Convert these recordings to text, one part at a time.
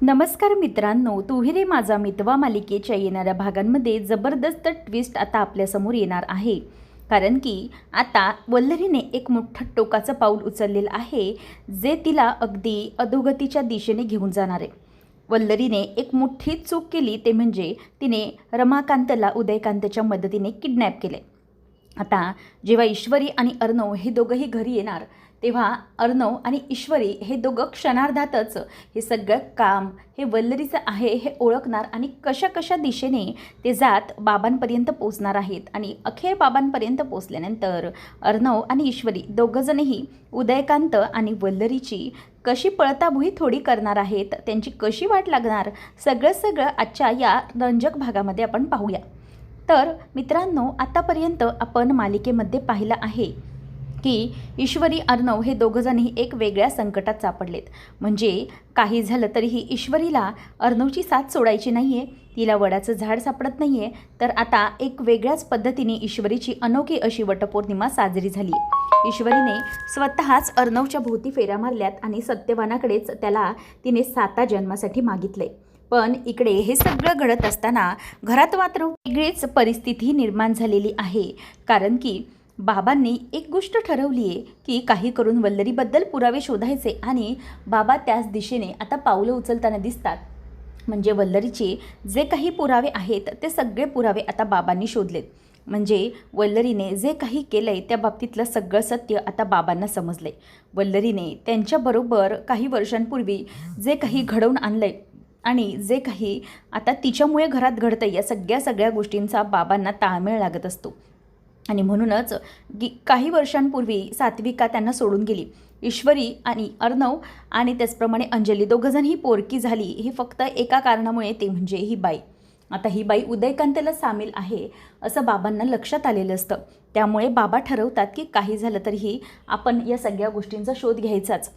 नमस्कार मित्रांनो, तू रे माझा मितवा मालिकेच्या येणाऱ्या भागांमध्ये जबरदस्त ट्विस्ट आता आपल्यासमोर येणार आहे. कारण की आता वल्लरीने एक मोठं टोकाचं पाऊल उचललेलं आहे, जे तिला अगदी अधोगतीच्या दिशेने घेऊन जाणार आहे. वल्लरीने एक मोठी चूक केली, ते म्हणजे तिने रमाकांतला उदयकांतच्या मदतीने किडनॅप केले. आता जेव्हा ईश्वरी आणि अर्णव हे दोघंही घरी येणार, तेव्हा अर्णव आणि ईश्वरी हे दोघं क्षणार्धातच हे सगळं काम हे वल्लरीचं आहे हे ओळखणार आणि कशा कशा दिशेने ते जात बाबांपर्यंत पोचणार आहेत. आणि अखेर बाबांपर्यंत पोचल्यानंतर अर्णव आणि ईश्वरी दोघंजणही उदयकांत आणि वल्लरीची कशी पळताभुई थोडी करणार आहेत, त्यांची कशी वाट लागणार, सगळं आजच्या या रंजक भागामध्ये आपण पाहूया. तर मित्रांनो, आतापर्यंत आपण मालिकेमध्ये पाहिलं आहे की ईश्वरी अर्णव हे दोघंजणही एक वेगळ्या संकटात सापडलेत. म्हणजे काही झालं तरीही ईश्वरीला अर्णवची साथ सोडायची नाही आहे, तिला वडाचं झाड सापडत नाही आहे. तर आता एक वेगळ्याच पद्धतीने ईश्वरीची अनोखी अशी वटपौर्णिमा साजरी झाली. ईश्वरीने स्वतःच अर्णवच्या भोवती फेऱ्या मारल्यात आणि सत्यवानाकडेच त्याला तिने 7 जन्मासाठी मागितले. पण इकडे हे सगळं घडत असताना घरात मात्र वेगळीच परिस्थिती निर्माण झालेली आहे. कारण की बाबांनी एक गोष्ट ठरवली आहे की काही करून वल्लरीबद्दल पुरावे शोधायचे आणि बाबा त्याच दिशेने आता पावलं उचलताना दिसतात. म्हणजे वल्लरीचे जे काही पुरावे आहेत ते सगळे पुरावे आता बाबांनी शोधलेत. म्हणजे वल्लरीने जे काही केलं आहे त्या बाबतीतलं सगळं सत्य आता बाबांना समजलं आहे. वल्लरीने त्यांच्याबरोबर काही वर्षांपूर्वी जे काही घडवून आणलं आहे आणि जे काही आता तिच्यामुळे घरात घडतं आहे, या सगळ्या गोष्टींचा बाबांना ताळमेळ लागत असतो. आणि म्हणूनच काही वर्षांपूर्वी सात्विका त्यांना सोडून गेली. ईश्वरी आणि अर्णव आणि त्याचप्रमाणे अंजली दोघंजण ही पोरकी झाली ही फक्त एका कारणामुळे, ते म्हणजे ही बाई. आता ही बाई उदयकांतला सामील आहे असं बाबांना लक्षात आलेलं असतं. त्यामुळे बाबा ठरवतात की काही झालं तरीही आपण या सगळ्या गोष्टींचा शोध घ्यायचाच.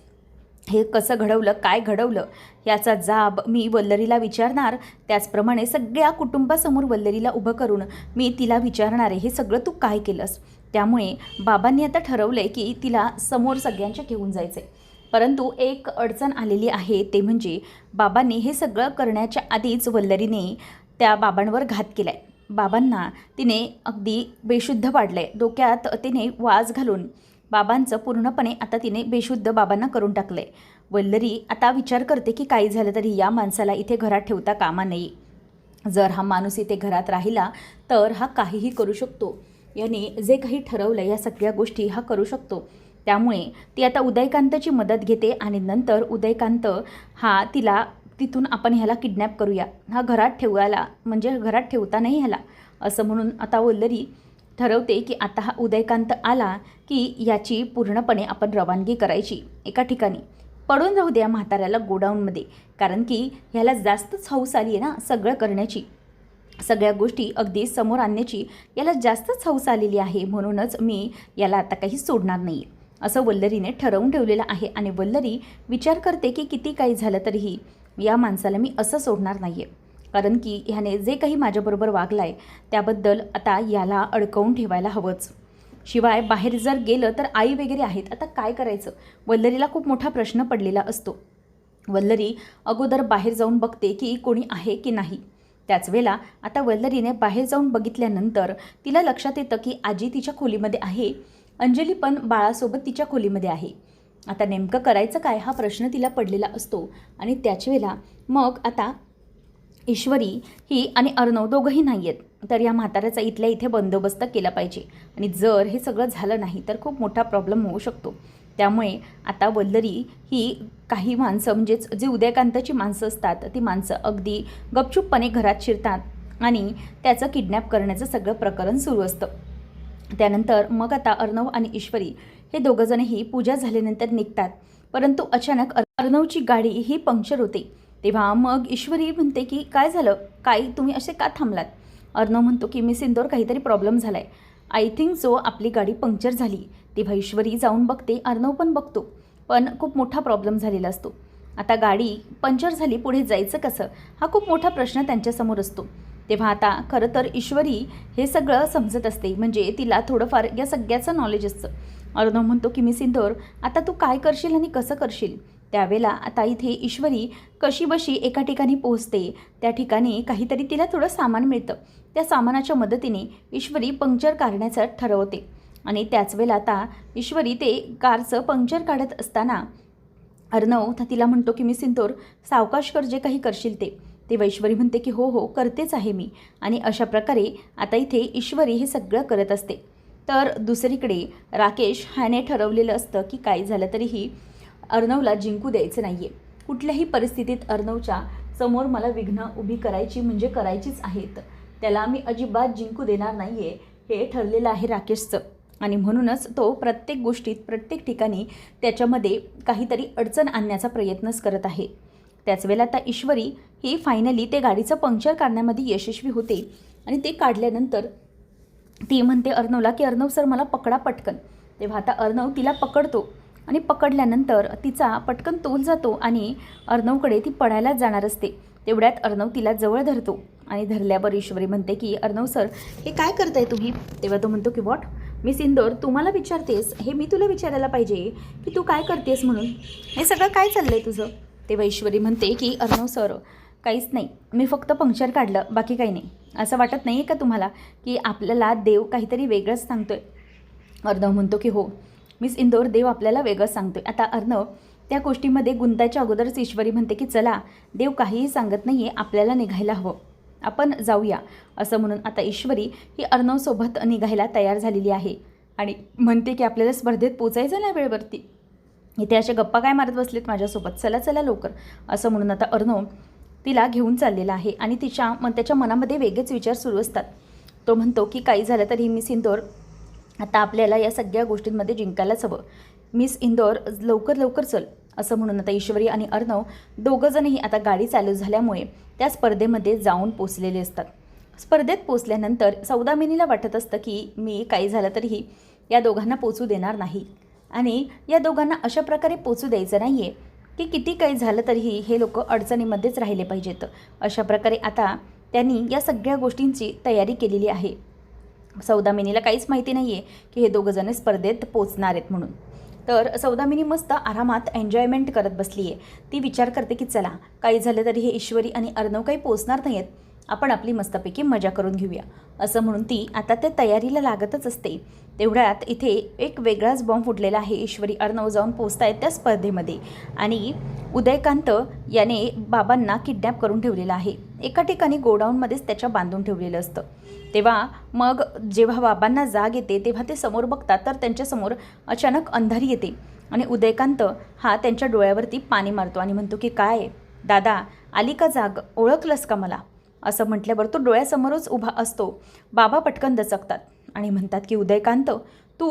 हे कसं घडवलं, काय घडवलं याचा जाब मी वल्लरीला विचारणार. त्याचप्रमाणे सगळ्या कुटुंबासमोर वल्लरीला उभं करून मी तिला विचारणार आहे, हे सगळं तू काय केलंस. त्यामुळे बाबांनी आता ठरवलं आहे की तिला समोर सगळ्यांच्या घेऊन जायचं आहे. परंतु एक अडचण आलेली आहे, ते म्हणजे बाबांनी हे सगळं करण्याच्या आधीच वल्लरीने त्या बाबांवर घात केला आहे. बाबांना तिने अगदी बेशुद्ध पाडलं आहे. डोक्यात तिने वाज घालून बाबांचं पूर्णपणे आता तिने बेशुद्ध बाबांना करून टाकलं आहे. वल्लरी आता विचार करते की काही झालं तरी या माणसाला इथे घरात ठेवता कामा नये. जर हा माणूस इथे घरात राहिला तर हा काहीही करू शकतो. याने जे काही ठरवलं या सगळ्या गोष्टी हा करू शकतो. त्यामुळे ती आता उदयकांतची मदत घेते आणि नंतर उदयकांत हा तिला तिथून आपण ह्याला किडनॅप करूया, हा घरात ठेवायला म्हणजे घरात ठेवता नाही ह्याला असं म्हणून आता वल्लरी ठरवते की आता हा उदयकांत आला की याची पूर्णपणे आपण रवानगी करायची. एका ठिकाणी पडून राहू द्या म्हाताऱ्याला गोडाऊनमध्ये, कारण की ह्याला जास्तच हौस आली आहे ना सगळं करण्याची, सगळ्या गोष्टी अगदी समोर आणण्याची याला जास्तच हौस आलेली आहे. म्हणूनच मी याला आता काही सोडणार नाही असं वल्लरीने ठरवून ठेवलेलं आहे. आणि वल्लरी विचार करते की किती काही झालं तरीही या माणसाला मी असं सोडणार नाही आहे. कारण की ह्याने जे काही माझ्याबरोबर वागलं आहे त्याबद्दल आता याला अडकवून ठेवायला हवंच. शिवाय बाहेर जर गेलं तर आई वगैरे आहेत, आता काय करायचं. वल्लरीला खूप मोठा प्रश्न पडलेला असतो. वल्लरी अगोदर बाहेर जाऊन बघते की कोणी आहे की नाही. त्याच वेळेला आता वल्लरीने बाहेर जाऊन बघितल्यानंतर तिला लक्षात येतं की आजी तिच्या खोलीमध्ये आहे, अंजली पण बाळासोबत तिच्या खोलीमध्ये आहे. आता नेमकं करायचं काय हा प्रश्न तिला पडलेला असतो. आणि त्याच वेळेला मग आता ईश्वरी ही आणि अर्णव दोघंही नाही आहेत, तर या म्हाताऱ्याचा इथल्या इथे बंदोबस्त केला पाहिजे. आणि जर हे सगळं झालं नाही तर खूप मोठा प्रॉब्लेम होऊ शकतो. त्यामुळे आता वल्लरी ही काही माणसं म्हणजेच जे उदयकांताची माणसं असतात ती माणसं अगदी गपचूपपणे घरात शिरतात आणि त्याचं किडनॅप करण्याचं सगळं प्रकरण सुरू असतं. त्यानंतर मग आता अर्णव आणि ईश्वरी हे दोघंजणही पूजा झाल्यानंतर निघतात. परंतु अचानक अर्णवची गाडी ही पंक्चर होते. तेव्हा मग ईश्वरी म्हणते की काय झालं, काय तुम्ही असे का थांबलात. अर्णव म्हणतो की मी सिंदूर काहीतरी प्रॉब्लेम झाला आहे, आय थिंक सो आपली गाडी पंक्चर झाली. तेव्हा ईश्वरी जाऊन बघते, अर्णव पण बघतो, पण खूप मोठा प्रॉब्लेम झालेला असतो. आता गाडी पंक्चर झाली, पुढे जायचं कसं हा खूप मोठा प्रश्न त्यांच्यासमोर असतो. तेव्हा आता खरं तर ईश्वरी हे सगळं समजत असते, म्हणजे तिला थोडंफार या सगळ्याचं नॉलेज असतं. अर्णव म्हणतो की मी सिंदूर आता तू काय करशील आणि कसं करशील. त्यावेळेला आता इथे ईश्वरी कशी बशी एका ठिकाणी पोहोचते. त्या ठिकाणी काहीतरी तिला थोडं सामान मिळतं. त्या सामानाच्या मदतीने ईश्वरी पंक्चर काढण्याचं ठरवते आणि त्याच वेळेला आता ईश्वरी ते कारचं पंक्चर काढत असताना अर्णव तिला म्हणतो की मी सिंदूर सावकाश कर, जे काही करशील ते. तेव्हा ईश्वरी म्हणते की हो हो करतेच आहे मी. आणि अशा प्रकारे आता इथे ईश्वरी हे सगळं करत असते. तर दुसरीकडे राकेश ह्याने ठरवलेलं असतं की काही झालं तरीही अर्णवला जिंकू द्यायचं नाही आहे. कुठल्याही परिस्थितीत अर्णवच्या समोर मला विघ्न उभी करायची म्हणजे करायचीच आहेत. त्याला मी अजिबात जिंकू देणार नाही आहे हे ठरलेलं आहे राकेशचं. आणि म्हणूनच तो प्रत्येक गोष्टीत प्रत्येक ठिकाणी त्याच्यामध्ये काहीतरी अडचण आणण्याचा प्रयत्नच करत आहे. त्याच वेळेला आता ईश्वरी ही फायनली ते गाडीचं पंक्चर काढण्यामध्ये यशस्वी होते. आणि ते काढल्यानंतर ती म्हणते अर्णवला की अर्णव सर मला पकडा पटकन. तेव्हा आता अर्णव तिला पकडतो आणि पकडल्यानंतर तिचा पटकन तोल जातो आणि अर्णवकडे ती पडायलाच जाणार असते. तेवढ्यात अर्णव तिला जवळ धरतो आणि धरल्यावर ईश्वरी म्हणते की अर्णव सर हे काय करताय तुम्ही. तेव्हा तो म्हणतो की व्हॉट मी सिंदूर तुम्हाला विचारतेस, हे मी तुला विचारायला पाहिजे की तू काय करतेस म्हणून, हे सगळं काय चाललं आहे तुझं. तेव्हा ईश्वरी म्हणते की अर्णव सर काहीच नाही, मी फक्त पंक्चर काढलं, बाकी काही नाही. असं वाटत नाही आहे का तुम्हाला की आपल्याला देव काहीतरी वेगळंच सांगतोय. अर्णव म्हणतो की हो मी सिंदूर देव आपल्याला वेगळंच सांगतोय. आता अर्णव त्या गोष्टीमध्ये गुंतायच्या अगोदरच ईश्वरी म्हणते की चला देव काहीही सांगत नाही आहे, आपल्याला निघायला हवं, आपण जाऊया. असं म्हणून आता ईश्वरी ही अर्णवसोबत निघायला तयार झालेली आहे आणि म्हणते की आपल्याला स्पर्धेत पोचायचं नाही वेळेवरती. इथे अशा गप्पा काय मारत बसलेत माझ्यासोबत, चला चला लवकर. असं म्हणून आता अर्णव तिला घेऊन चाललेला आहे आणि त्याच्या मनामध्ये वेगळेच विचार सुरू असतात. तो म्हणतो की काही झालं तरी मिस इंदोर आता आपल्याला या सगळ्या गोष्टींमध्ये जिंकायलाच हवं. मिस इंदोर लवकर लवकर चल. असं म्हणून आता ईश्वरी आणि अर्णव दोघंजणही आता गाडी चालू झाल्यामुळे त्या स्पर्धेमध्ये जाऊन पोचलेले असतात. स्पर्धेत पोचल्यानंतर सौदामिनीला वाटत असतं की मी काही झालं तरीही या दोघांना पोचू देणार नाही आणि या दोघांना अशा प्रकारे पोचू द्यायचं नाही आहे की किती काही झालं तरीही हे लोक अडचणीमध्येच राहिले पाहिजेत. अशा प्रकारे आता त्यांनी या सगळ्या गोष्टींची तयारी केलेली आहे. सौदामिनीला काहीच माहिती नाही आहे की हे दोघंजण स्पर्धेत पोचणार आहेत म्हणून. तर सौदामिनी मस्त आरामात एन्जॉयमेंट करत बसली आहे. ती विचार करते की चला काही झालं तरी हे ईश्वरी आणि अर्णव काही पोचणार नाही आहेत, आपण आपली मस्तपैकी मजा करून घेऊया. असं म्हणून ती आता त्या तयारीला लागतच असते. तेवढ्यात इथे एक वेगळाच बॉम्ब फुटलेला आहे. ईश्वरी अर्णव जाऊन पोचत आहेत त्या स्पर्धेमध्ये आणि उदयकांत याने बाबांना किडनॅप करून ठेवलेलं आहे. एका ठिकाणी गोडाऊनमध्येच त्याच्या बांधून ठेवलेलं असतं. तेव्हा मग जेव्हा बाबांना जाग येते तेव्हा ते समोर बघतात तर त्यांच्यासमोर अचानक अंधारी येते आणि उदयकांत हा त्यांच्या डोळ्यावरती पाणी मारतो आणि म्हणतो की काय दादा आली का जाग, ओळखलंस का मला. असं म्हटल्यावर तो डोळ्यासमोरच उभा असतो. बाबा पटकन दचकतात आणि म्हणतात की उदयकांत तू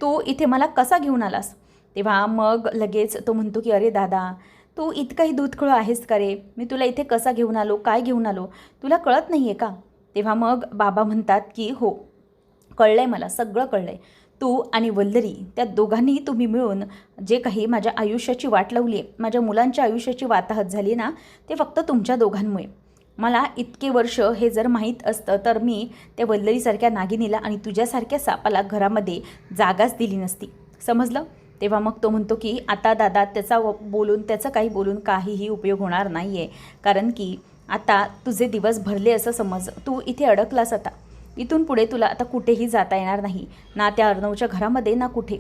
तू इथे मला कसा घेऊन आलास. तेव्हा मग लगेच तो म्हणतो की अरे दादा तू इतकाही दूधखळ आहेस का रे, मी तुला इथे कसा घेऊन आलो, काय घेऊन आलो, तुला कळत नाही आहे का. तेव्हा मग बाबा म्हणतात की हो कळलं आहे, मला सगळं कळलं आहे. तू आणि वल्लरी त्या दोघांनी तुम्ही मिळून जे काही माझ्या आयुष्याची वाट लावली आहे, माझ्या मुलांच्या आयुष्याची वाताहत झाली ना, ते फक्त तुमच्या दोघांमुळे. मला इतके वर्ष हे जर माहीत असतं तर मी त्या वल्लरीसारख्या नागिनीला आणि तुझ्यासारख्या सापाला घरामध्ये जागाच दिली नसती, समजलं. तेव्हा मग तो म्हणतो की आता दादा त्याचं काही बोलून काहीही उपयोग होणार नाही आहे, कारण की आता तुझे दिवस भरले असं समज. तू इथे अडकलास, आता इथून पुढे तुला आता कुठेही जाता येणार नाही, ना त्या अर्णवच्या घरामध्ये ना कुठे.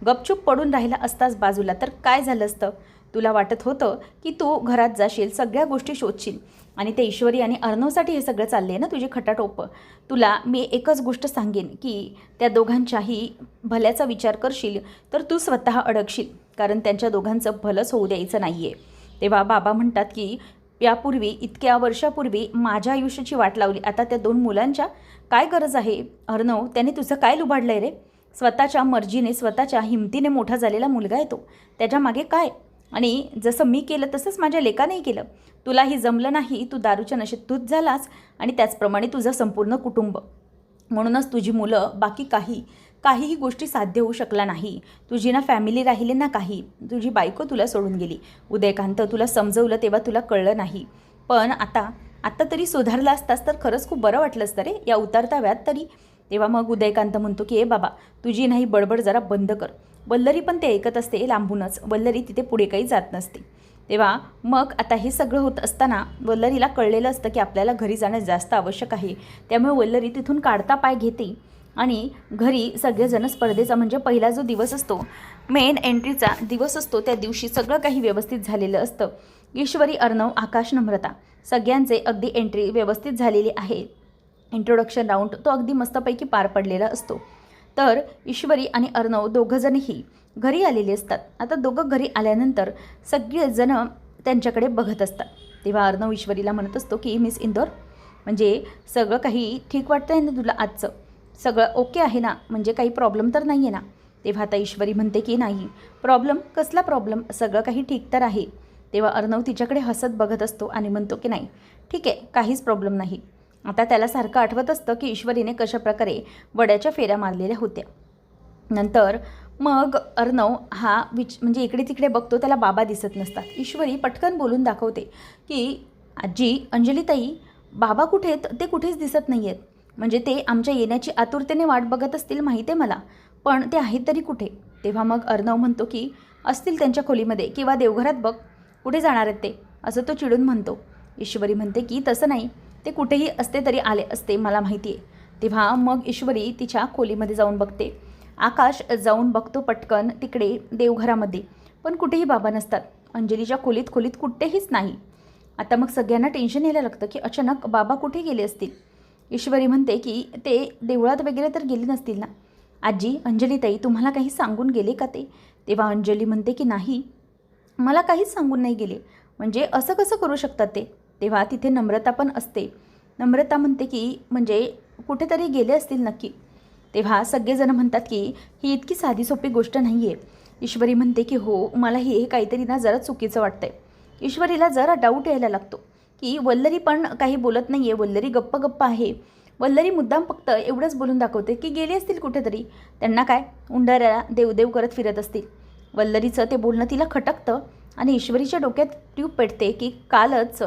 गपचूप पडून राहिला असतास बाजूला तर काय झालं असतं. तुला वाटत होतं की तू घरात जाशील, सगळ्या गोष्टी शोधशील आणि ते ईश्वरी आणि अर्णवसाठी हे सगळं चालले आहे ना तुझी खटाटोप. तुला मी एकच गोष्ट सांगेन की त्या दोघांच्याही भल्याचा विचार करशील तर तू स्वतः अडकशील, कारण त्यांच्या दोघांचं भलंच होऊ द्यायचं नाही आहे. तेव्हा बाबा म्हणतात की यापूर्वी इतक्या वर्षापूर्वी माझ्या आयुष्याची वाट लावली, आता त्या दोन मुलांच्या काय गरज आहे. अर्णव त्याने तुझं काय लुबाडलं आहे रे. स्वतःच्या मर्जीने स्वतःच्या हिमतीने मोठा झालेला मुलगा आहे तो, त्याच्या मागे काय. आणि जसं मी केलं तसंच माझ्या लेकानेही केलं. तुलाही जमलं नाही, तू दारूच्या नशेत तूच झालास आणि त्याचप्रमाणे तुझं संपूर्ण कुटुंब. म्हणूनच तुझी मुलं बाकी काहीही गोष्टी साध्य होऊ शकला नाही. तुझी ना फॅमिली राहिली ना काही. तुझी बायको तुला सोडून गेली. उदयकांत तुला समजवलं तेव्हा तुला कळलं नाही, पण आता तरी सुधारला असतास तर खरंच खूप बरं वाटलं असतं रे या उतरत्या व्यात तरी. तेव्हा मग उदयकांत म्हणतो की ए बाबा तुझी नाही बडबड जरा बंद कर. वल्लरी पण ते ऐकत असते लांबूनच. वल्लरी तिथे पुढे काही जात नसते. तेव्हा मग आता हे सगळं होत असताना वल्लरीला कळलेलं असतं की आपल्याला घरी जाणं जास्त आवश्यक आहे. त्यामुळे वल्लरी तिथून काढता पाय घेते आणि घरी सगळेजण स्पर्धेचा म्हणजे पहिला जो दिवस असतो, मेन एंट्रीचा दिवस असतो, त्या दिवशी सगळं काही व्यवस्थित झालेलं असतं. ईश्वरी, अर्णव, आकाश, नम्रता सगळ्यांचे अगदी एंट्री व्यवस्थित झालेली आहे. इंट्रोडक्शन राऊंड तो अगदी मस्तपैकी पार पडलेला असतो. तर ईश्वरी आणि अर्णव दोघंजणही घरी आलेले असतात. आता दोघं घरी आल्यानंतर सगळेजणं त्यांच्याकडे बघत असतात. तेव्हा अर्णव ईश्वरीला म्हणत असतो की मिस इंदोर, म्हणजे सगळं काही ठीक वाटतं आहे ना तुला? आजचं सगळं ओके आहे ना? म्हणजे काही प्रॉब्लेम तर नाही आहे ना? तेव्हा आता ईश्वरी म्हणते की नाही प्रॉब्लेम, कसला प्रॉब्लेम, सगळं काही ठीक तर आहे. तेव्हा अर्णव तिच्याकडे हसत बघत असतो आणि म्हणतो की नाही ठीक आहे, काहीच प्रॉब्लेम नाही. आता त्याला सारखं आठवत असतं की ईश्वरीने कशाप्रकारे वड्याच्या फेऱ्या मारलेल्या होत्या. नंतर मग अर्णव हा म्हणजे इकडे तिकडे बघतो, त्याला बाबा दिसत नसतात. ईश्वरी पटकन बोलून दाखवते की आजी, अंजलीताई, बाबा कुठे आहेत? ते कुठेच दिसत नाही आहेत. म्हणजे ते आमच्या येण्याची आतुरतेने वाट बघत असतील माहिती आहे मला, पण ते आहेत तरी कुठे? तेव्हा मग अर्णव म्हणतो की असतील त्यांच्या खोलीमध्ये किंवा देवघरात, बघ कुठे जाणार आहेत ते, असं तो चिडून म्हणतो. ईश्वरी म्हणते की तसं नाही, ते कुठेही असते तरी आले असते, मला माहिती आहे. तेव्हा मग ईश्वरी तिच्या खोलीमध्ये जाऊन बघते. आकाश जाऊन बघतो पटकन तिकडे देवघरामध्ये, पण कुठेही बाबा नसतात. अंजलीच्या खोलीत कुठेहीच नाही. आता मग सगळ्यांना टेन्शन यायला लागतं की अचानक बाबा कुठे गेले असतील. ईश्वरी म्हणते की ते देवळात वगैरे तर गेले नसतील ना? आजी, अंजलीताई, तुम्हाला काही सांगून गेले का ते? तेव्हा अंजली म्हणते की नाही, मला काहीच सांगून नाही गेले. म्हणजे असं कसं करू शकतात ते? तेव्हा तिथे नम्रता पण असते. नम्रता म्हणते की म्हणजे कुठेतरी गेले असतील नक्की. तेव्हा सगळेजण म्हणतात की ही इतकी साधी सोपी गोष्ट नाही आहे. ईश्वरी म्हणते की हो, मला हे काहीतरी ना जरा चुकीचं वाटतंय. ईश्वरीला जरा डाऊट यायला लागतो की वल्लरी पण काही बोलत नाही आहे, वल्लरी गप्प आहे. वल्लरी मुद्दाम फक्त एवढंच बोलून दाखवते की गेले असतील कुठेतरी, त्यांना काय उंडाऱ्याला देवदेव करत फिरत असतील. वल्लरीचं ते बोलणं तिला खटकतं आणि ईश्वरीच्या डोक्यात ट्यूब पेटते की कालच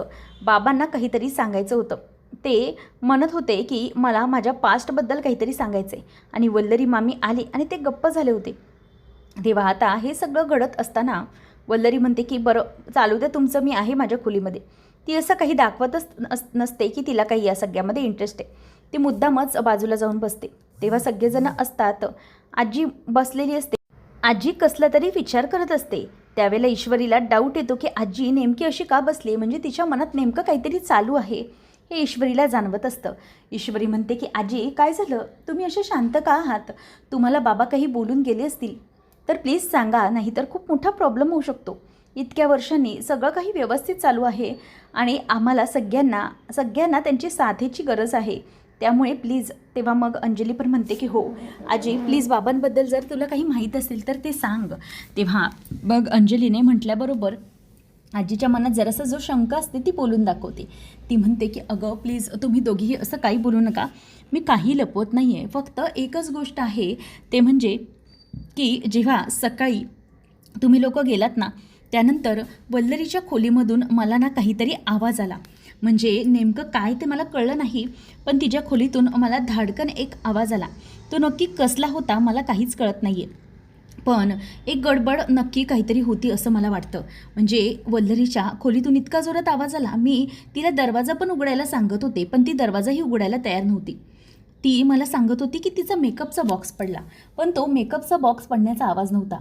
बाबांना काहीतरी सांगायचं होतं. ते म्हणत होते की मला माझ्या पास्टबद्दल काहीतरी सांगायचं आहे आणि वल्लरी मामी आली आणि ते गप्प झाले होते. तेव्हा आता हे सगळं घडत असताना वल्लरी म्हणते की बरं चालू द्या तुमचं, मी आहे माझ्या खोलीमध्ये. ती असं काही दाखवतच नसते की तिला काही या सगळ्यामध्ये इंटरेस्ट आहे. ती मुद्दामच बाजूला जाऊन बसते. तेव्हा सगळेजण असतात. आजी बसलेली असते. आजी कसला तरी विचार करत असते. त्यावेळेला ईश्वरीला डाऊट येतो की आजी नेमकी अशी का बसली, म्हणजे तिच्या मनात नेमकं काहीतरी चालू आहे हे ईश्वरीला जाणवत असतं. ईश्वरी म्हणते की आजी काय झालं, तुम्ही असे शांत का आहात? तुम्हाला बाबा काही बोलून गेले असतील तर प्लीज सांगा, नाहीतर खूप मोठा प्रॉब्लेम होऊ शकतो. इतक्या वर्षांनी सगळं काही व्यवस्थित चालू आहे आणि आम्हाला सगळ्यांना त्यांची साथीची गरज आहे, त्यामुळे प्लीज. तेव्हा मग अंजली पण म्हणते की हो आजी प्लीज, बाबांबद्दल जर तुला काही माहीत असेल तर ते सांग. तेव्हा मग अंजलीने म्हटल्याबरोबर आजीच्या मनात जरासा जो शंका असते ती बोलून दाखवते. ती म्हणते की अगं प्लीज तुम्ही दोघीही असं काही बोलू नका, मी काही लपवत नाही आहे. फक्त एकच गोष्ट आहे, ते म्हणजे की जेव्हा सकाळी तुम्ही लोक गेलात ना, त्यानंतर वल्लरीच्या खोलीमधून मला ना काहीतरी आवाज आला. म्हणजे नेमकं काय ते मला कळलं नाही, पण तिच्या खोलीतून मला धाडकन एक आवाज आला. तो नक्की कसला होता मला काहीच कळत नाही आहे, पण एक गडबड नक्की काहीतरी होती असं मला वाटतं. म्हणजे वल्लरीच्या खोलीतून इतका जोरात आवाज आला, मी तिला दरवाजा पण उघडायला सांगत होते, पण ती दरवाजाही उघडायला तयार नव्हती. ती मला सांगत होती की तिचा मेकअपचा बॉक्स पडला, पण तो मेकअपचा बॉक्स पडण्याचा आवाज नव्हता,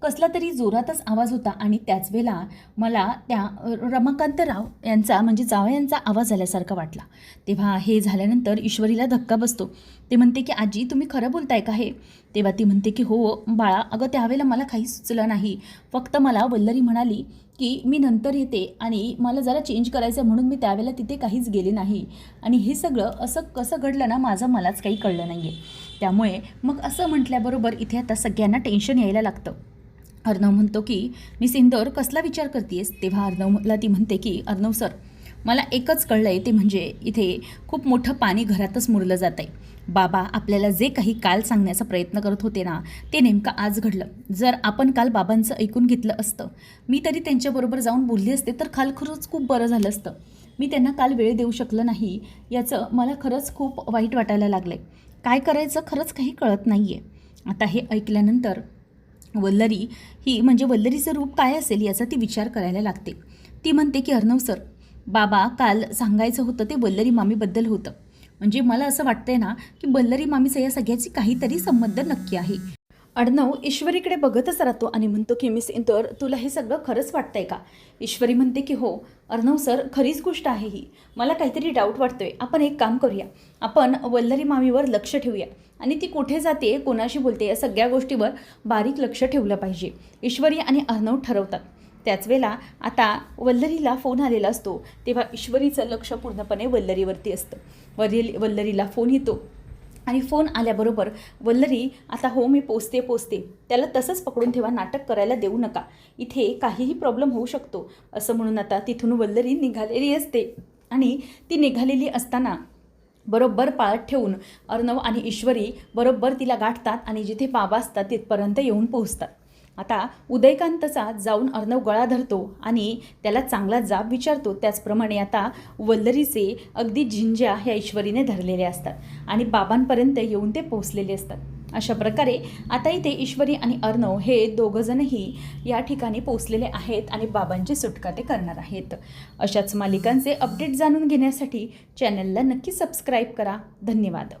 कसला तरी जोरातच आवाज होता. आणि त्याच वेळेला मला त्या रमाकांतराव यांचा म्हणजे जावयांचा आवाज आल्यासारखा वाटला. तेव्हा हे झाल्यानंतर ईश्वरीला धक्का बसतो. ते म्हणते की आजी तुम्ही खरं बोलताय का हे? तेव्हा ती म्हणते की हो बाळा, अगं त्यावेळेला मला काही सुचलं नाही, फक्त मला वल्लरी म्हणाली की मी नंतर येते आणि मला जरा चेंज करायचं म्हणून मी त्यावेळेला तिथे काहीच गेले नाही. आणि हे सगळं असं कसं घडलं ना, मलाच काही कळलं नाही आहे. त्यामुळे मग असं म्हटल्याबरोबर इथे आता सगळ्यांना टेन्शन यायला लागतं. अर्णव म्हणतो की मिस इंदोर कसला विचार करतेस? तेव्हा अर्णवला ती म्हणते की अर्णव सर, मला एकच कळलं आहे, ते म्हणजे इथे खूप मोठं पाणी घरातच मुरलं जात आहे. बाबा आपल्याला जे काही काल सांगण्याचा प्रयत्न करत होते ना, ते नेमकं आज घडलं. जर आपण काल बाबांचं ऐकून घेतलं असतं, मी तरी त्यांच्याबरोबर जाऊन बोलली असते तर खरंच खूप बरं झालं असतं. मी त्यांना काल वेळ देऊ शकलं नाही, याचं मला खरंच खूप वाईट वाटायला लागलं आहे. काय करायचं खरंच काही कळत नाही आहे. आता हे ऐकल्यानंतर वल्लरी ही म्हणजे वल्लरीचं रूप काय असेल याचा ती विचार करायला लागते. ती म्हणते की अर्णव सर, बाबा काल सांगायचं होतं ते वल्लरी मामीबद्दल होतं. म्हणजे मला असं वाटतंय ना की वल्लरी मामीचा या सगळ्याची काहीतरी संबंध नक्की आहे. अर्णव ईश्वरीकडे बघतच राहतो आणि म्हणतो की मिस इंदौर, तुला हे सगळं खरंच वाटतंय का? ईश्वरी म्हणते की हो अर्णव सर, खरीच गोष्ट आहे ही. मला काहीतरी डाऊट वाटतोय. आपण एक काम करूया, आपण वल्लरी मामीवर लक्ष ठेवूया आणि ती कुठे जाते, कोणाशी बोलते, या सगळ्या गोष्टीवर बारीक लक्ष ठेवलं पाहिजे. ईश्वरी आणि अर्णव ठरवतात. त्याच वेळेला आता वल्लरीला फोन आलेला असतो, तेव्हा ईश्वरीचं लक्ष पूर्णपणे वल्लरीवरती असतं. वल्लरीला फोन येतो आणि फोन आल्याबरोबर वल्लरी, आता हो मी पोचते, त्याला तसंच पकडून ठेवा, नाटक करायला देऊ नका, इथे काहीही प्रॉब्लेम होऊ शकतो, असं म्हणून आता तिथून वल्लरी निघालेली असते. आणि ती निघालेली असताना बरोबर पाळत ठेवून अर्णव आणि ईश्वरी बरोबर तिला गाठतात आणि जिथे बाबा असतात तिथपर्यंत येऊन पोहोचतात. आता उदयकांतचा जाऊन अर्णव गळा धरतो आणि त्याला चांगला जाब विचारतो. त्याचप्रमाणे आता वल्लरीचे अगदी झिंज्या ह्या ईश्वरीने धरलेल्या असतात आणि बाबांपर्यंत येऊन ते पोहोचलेले असतात. अशा प्रकारे आता इथे ईश्वरी आणि अर्णव हे दोघंजणही या ठिकाणी पोहोचलेले आहेत आणि बाबांची सुटका ते करणार आहेत. अशाच मालिकांचे अपडेट जाणून घेण्यासाठी चॅनलला नक्की सबस्क्राईब करा. धन्यवाद.